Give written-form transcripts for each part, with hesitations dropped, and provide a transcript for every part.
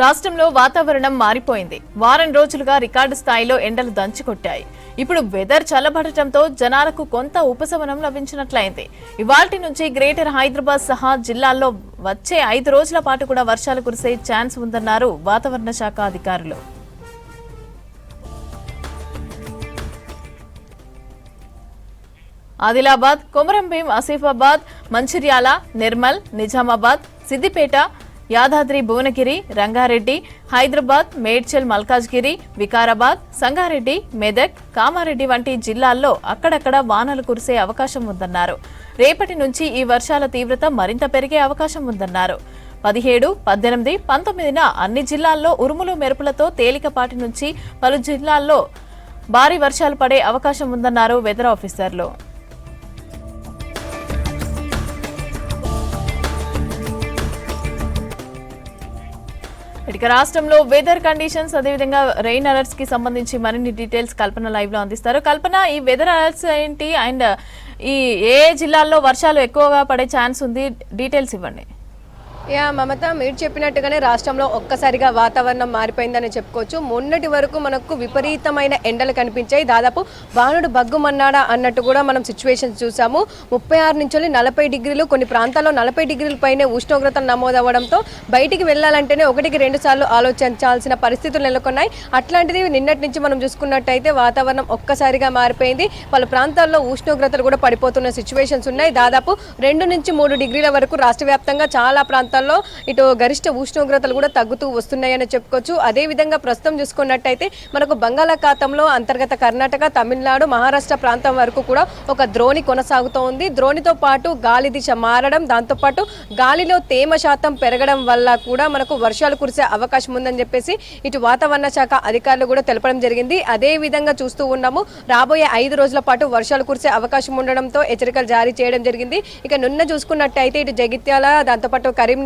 రాష్ట్రంలో వాతావరణం మారిపోయింది. వారం రోజులుగా రికార్డు స్థాయిలో ఎండలు దంచుకొట్టాయి. ఇప్పుడు వెదర్ చల్లబడటంతో జనాలకు కొంత ఉపశమనం లభించినట్లయింది. ఇవాల్టి నుంచి గ్రేటర్ హైదరాబాద్ సహా జిల్లాల్లో వచ్చే 5 రోజుల పాటు కూడా వర్షాలు కురిసే ఛాన్స్ ఉందన్నారు వాతావరణ శాఖ అధికారులు. ఆదిలాబాద్, కొమరంభీం, ఆసిఫాబాద్, మంచిర్యాల, నిర్మల్, నిజామాబాద్, సిద్దిపేట, యాదాద్రి, భువనగిరి, రంగారెడ్డి, హైదరాబాద్, మేడ్చల్, మల్కాజ్గిరి, వికారాబాద్, సంగారెడ్డి, మెదక్, కామారెడ్డి వంటి జిల్లాల్లో అక్కడక్కడ వానలు కురిసే అవకాశం ఉందన్నారు. రేపటి నుంచి ఈ వర్షాల తీవ్రత మరింత పెరిగే అవకాశం ఉందన్నారు. 17, 18, 19న అన్ని జిల్లాల్లో ఉరుములు మెరుపులతో తేలికపాటి నుంచి పలు జిల్లాల్లో భారీ వర్షాలు పడే అవకాశం ఉందన్నారు వెదర్ ఆఫీసర్లు. ఇక రాష్ట్రంలో వెదర్ కండిషన్స్ అదేవిధంగా రెయిన్ అలర్ట్స్ కి సంబంధించి మరిన్ని డీటెయిల్స్ కల్పన లైవ్ లో అందిస్తారు. కల్పన, ఈ వెదర్ అలర్ట్స్ ఏంటి అండ్ ఈ ఏ జిల్లాల్లో వర్షాలు ఎక్కువగా పడే ఛాన్స్ ఉంది, డీటెయిల్స్ ఇవ్వండి. మమత, మీరు చెప్పినట్టుగానే రాష్ట్రంలో ఒక్కసారిగా వాతావరణం మారిపోయిందని చెప్పుకోవచ్చు. మొన్నటి వరకు మనకు విపరీతమైన ఎండలు కనిపించాయి. దాదాపు వానుడు బగ్గుమన్నాడా అన్నట్టు కూడా మనం సిచ్యువేషన్స్ చూసాము. 36 నుంచి 40 డిగ్రీలు, కొన్ని ప్రాంతాల్లో 40 డిగ్రీల పైనే ఉష్ణోగ్రతలు నమోదవ్వడంతో బయటికి వెళ్లాలంటేనే 1-2 సార్లు ఆలోచించాల్సిన పరిస్థితులు నెలకొన్నాయి. అట్లాంటిది నిన్నటి నుంచి మనం చూసుకున్నట్టయితే వాతావరణం ఒక్కసారిగా మారిపోయింది. పలు ప్రాంతాల్లో ఉష్ణోగ్రతలు కూడా పడిపోతున్న సిచ్యువేషన్స్ ఉన్నాయి. దాదాపు 2 నుంచి 3 డిగ్రీల వరకు రాష్ట్ర వ్యాప్తంగా చాలా ప్రాంతాల్లో ఇటు గరిష్ట ఉష్ణోగ్రతలు కూడా తగ్గుతూ వస్తున్నాయని చెప్పుకోవచ్చు. అదేవిధంగా ప్రస్తుతం చూసుకున్నట్టయితే మనకు బంగాళాఖాతంలో అంతర్గత కర్ణాటక, తమిళనాడు, మహారాష్ట్ర ప్రాంతం వరకు కూడా ఒక ద్రోణి కొనసాగుతూ ఉంది. ద్రోణితో పాటు గాలి దిశ మారడం, దాంతోపాటు గాలిలో తేమ శాతం పెరగడం వల్ల కూడా మనకు వర్షాలు కురిసే అవకాశం ఉందని చెప్పేసి ఇటు వాతావరణ శాఖ అధికారులు కూడా తెలపడం జరిగింది. అదే విధంగా చూస్తూ ఉన్నాము, రాబోయే 5 రోజుల పాటు వర్షాలు కురిసే అవకాశం ఉండడంతో హెచ్చరికలు జారీ చేయడం జరిగింది. ఇక నిన్న చూసుకున్నట్టయితే ఇటు జగిత్యాల, దాంతోపాటు కరీంనగర్,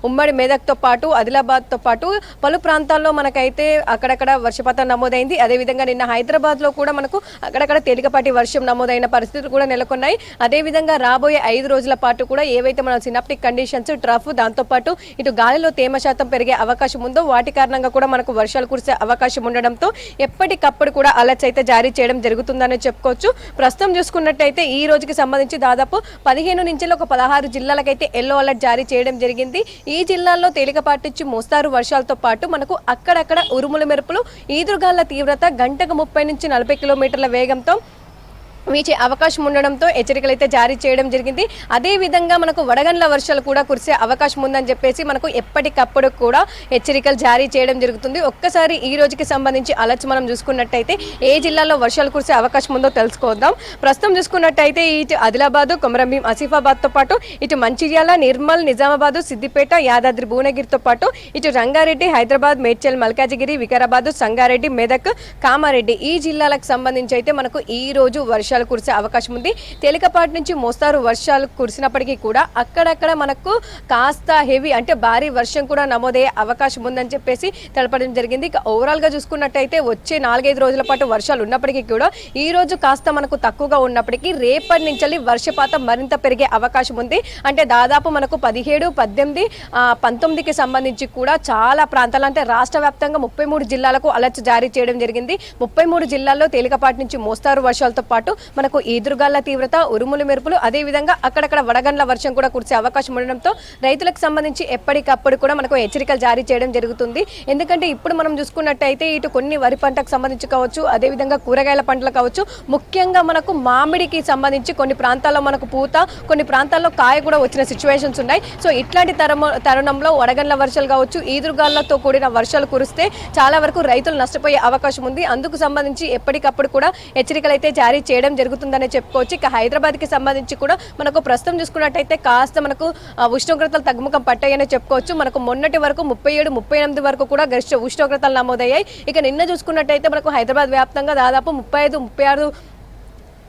ఉమ్మడి మెదక్తో పాటు ఆదిలాబాద్తో పాటు పలు ప్రాంతాల్లో మనకైతే అక్కడక్కడ వర్షపాతం నమోదైంది. అదేవిధంగా నిన్న హైదరాబాద్లో కూడా మనకు అక్కడక్కడ తేలికపాటి వర్షం నమోదైన పరిస్థితులు కూడా నెలకొన్నాయి. అదేవిధంగా రాబోయే 5 రోజుల పాటు కూడా ఏవైతే మన సినాప్టిక్ కండిషన్స్, ట్రఫ్, దాంతోపాటు ఇటు గాలిలో తేమ శాతం పెరిగే అవకాశం ఉందో వాటి కారణంగా కూడా మనకు వర్షాలు కురిసే అవకాశం ఉండడంతో ఎప్పటికప్పుడు కూడా అలర్ట్స్ అయితే జారీ చేయడం జరుగుతుందని చెప్పుకోవచ్చు. ప్రస్తుతం చూసుకున్నట్టయితే ఈ రోజుకి సంబంధించి దాదాపు 15 నుంచి ఒక 16 జిల్లాలకైతే ఎల్లో అలర్ట్ జారీ చేయడం జరిగింది. ఈ జిల్లాల్లో తేలికపాటి నుంచి మోస్తారు వర్షాలతో పాటు మనకు అక్కడక్కడ ఉరుముల మెరుపులు, ఈదురుగాళ్ల తీవ్రత గంటకు 30 నుంచి 40 కిలోమీటర్ల వేగంతో వీచే అవకాశం ఉండడంతో హెచ్చరికలు అయితే జారీ చేయడం జరిగింది. అదే విధంగా మనకు వడగండ్ల వర్షాలు కూడా కురిసే అవకాశం ఉందని చెప్పేసి మనకు ఎప్పటికప్పుడు కూడా హెచ్చరికలు జారీ చేయడం జరుగుతుంది. ఒక్కసారి ఈ రోజుకి సంబంధించి అలర్ట్స్ మనం చూసుకున్నట్టయితే ఏ జిల్లాలో వర్షాలు కురిసే అవకాశం ఉందో తెలుసుకుందాం. ప్రస్తుతం చూసుకున్నట్టయితే ఇటు ఆదిలాబాద్, కొమరంభీం, ఆసిఫాబాద్తో పాటు ఇటు మంచిర్యాల, నిర్మల్, నిజామాబాద్, సిద్దిపేట, యాదాద్రి, భువనగిరితో పాటు ఇటు రంగారెడ్డి, హైదరాబాద్, మేడ్చల్, మల్కాజిగిరి, వికారాబాద్, సంగారెడ్డి, మెదక్, కామారెడ్డి ఈ జిల్లాలకు సంబంధించి అయితే మనకు ఈ రోజు వర్షాలు కురిసే అవకాశం ఉంది. తేలికపాటి నుంచి మోస్తారు వర్షాలు కురిసినప్పటికీ కూడా అక్కడక్కడ మనకు కాస్త హెవీ అంటే భారీ వర్షం కూడా నమోదయ్యే అవకాశం ఉందని చెప్పేసి తెలపడం జరిగింది. ఇక ఓవరాల్ గా చూసుకున్నట్టయితే వచ్చే 4-5 రోజుల పాటు వర్షాలు ఉన్నప్పటికీ కూడా ఈ రోజు కాస్త మనకు తక్కువగా ఉన్నప్పటికీ రేపటి నుంచి వర్షపాతం మరింత పెరిగే అవకాశం ఉంది. అంటే దాదాపు మనకు 17, 18, 19కి సంబంధించి కూడా చాలా ప్రాంతాలు అంటే రాష్ట్ర వ్యాప్తంగా 33 జిల్లాలకు అలర్ట్ జారీ చేయడం జరిగింది. 33 జిల్లాల్లో తేలికపాటి నుంచి మోస్తారు వర్షాలతో పాటు మనకు ఈదురుగాళ్ల తీవ్రత, ఉరుములు మెరుపులు, అదే విధంగా అక్కడక్కడ వడగండ్ల వర్షం కూడా కురిసే అవకాశం ఉండడంతో రైతులకు సంబంధించి ఎప్పటికప్పుడు కూడా మనకు హెచ్చరికలు జారీ చేయడం జరుగుతుంది. ఎందుకంటే ఇప్పుడు మనం చూసుకున్నట్టయితే ఇటు కొన్ని వరి పంటకు సంబంధించి కావచ్చు, అదేవిధంగా కూరగాయల పంటలు కావచ్చు, ముఖ్యంగా మనకు మామిడికి సంబంధించి కొన్ని ప్రాంతాల్లో మనకు పూత, కొన్ని ప్రాంతాల్లో కాయ కూడా వచ్చిన సిచ్యువేషన్స్ ఉన్నాయి. సో ఇట్లాంటి తరుణంలో వడగండ్ల వర్షాలు కావచ్చు, ఈదురుగాళ్లతో కూడిన వర్షాలు కురిస్తే చాలా వరకు రైతులు నష్టపోయే అవకాశం ఉంది. అందుకు సంబంధించి ఎప్పటికప్పుడు కూడా హెచ్చరికలు అయితే జారీ చేయడం జరుగుతుందని చెప్పుకోవచ్చు. ఇక హైదరాబాద్ కి సంబంధించి కూడా మనకు ప్రస్తుతం చూసుకున్నట్టయితే కాస్త మనకు ఉష్ణోగ్రతలు తగ్గుముఖం పట్టాయని చెప్పుకోవచ్చు. మనకు మొన్నటి వరకు 37, 38 వరకు కూడా గరిష్ట ఉష్ణోగ్రతలు నమోదయ్యాయి. ఇక నిన్న చూసుకున్నట్టయితే మనకు హైదరాబాద్ వ్యాప్తంగా దాదాపు 35, 36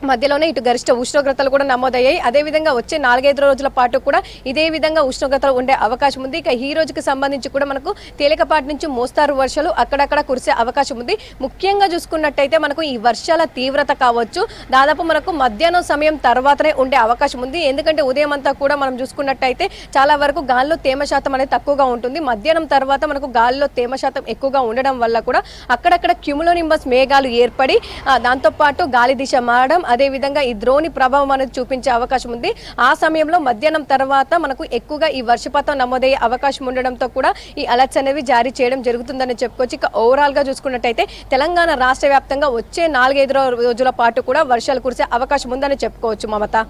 మధ్యలోనే ఇటు గరిష్ట ఉష్ణోగ్రతలు కూడా నమోదయ్యాయి. అదేవిధంగా వచ్చే 4-5 రోజుల పాటు కూడా ఇదే విధంగా ఉష్ణోగ్రతలు ఉండే అవకాశం ఉంది. ఇక ఈ రోజుకి సంబంధించి కూడా మనకు తేలికపాటి నుంచి మోస్తారు వర్షాలు అక్కడక్కడ కురిసే అవకాశం ఉంది. ముఖ్యంగా చూసుకున్నట్టయితే మనకు ఈ వర్షాల తీవ్రత కావచ్చు దాదాపు మనకు మధ్యాహ్నం సమయం తర్వాతనే ఉండే అవకాశం ఉంది. ఎందుకంటే ఉదయం అంతా కూడా మనం చూసుకున్నట్టయితే చాలా వరకు గాలిలో తేమ శాతం అనేది తక్కువగా ఉంటుంది. మధ్యాహ్నం తర్వాత మనకు గాలిలో తేమ శాతం ఎక్కువగా ఉండడం వల్ల కూడా అక్కడక్కడ క్యూములోనింబస్ మేఘాలు ఏర్పడి దాంతోపాటు గాలి దిశ మారడం అదేవిధంగా ఈ ద్రోణి ప్రభావం అనేది చూపించే అవకాశం ఉంది. ఆ సమయంలో మధ్యాహ్నం తర్వాత మనకు ఎక్కువగా ఈ వర్షపాతం నమోదయ్యే అవకాశం ఉండడంతో కూడా ఈ అలర్ట్స్ అనేవి జారీ చేయడం జరుగుతుందని చెప్పుకోవచ్చు. ఇక ఓవరాల్ గా చూసుకున్నట్టయితే తెలంగాణ రాష్ట్ర వ్యాప్తంగా వచ్చే 4-5 రోజుల పాటు కూడా వర్షాలు కురిసే అవకాశం ఉందని చెప్పుకోవచ్చు మమత.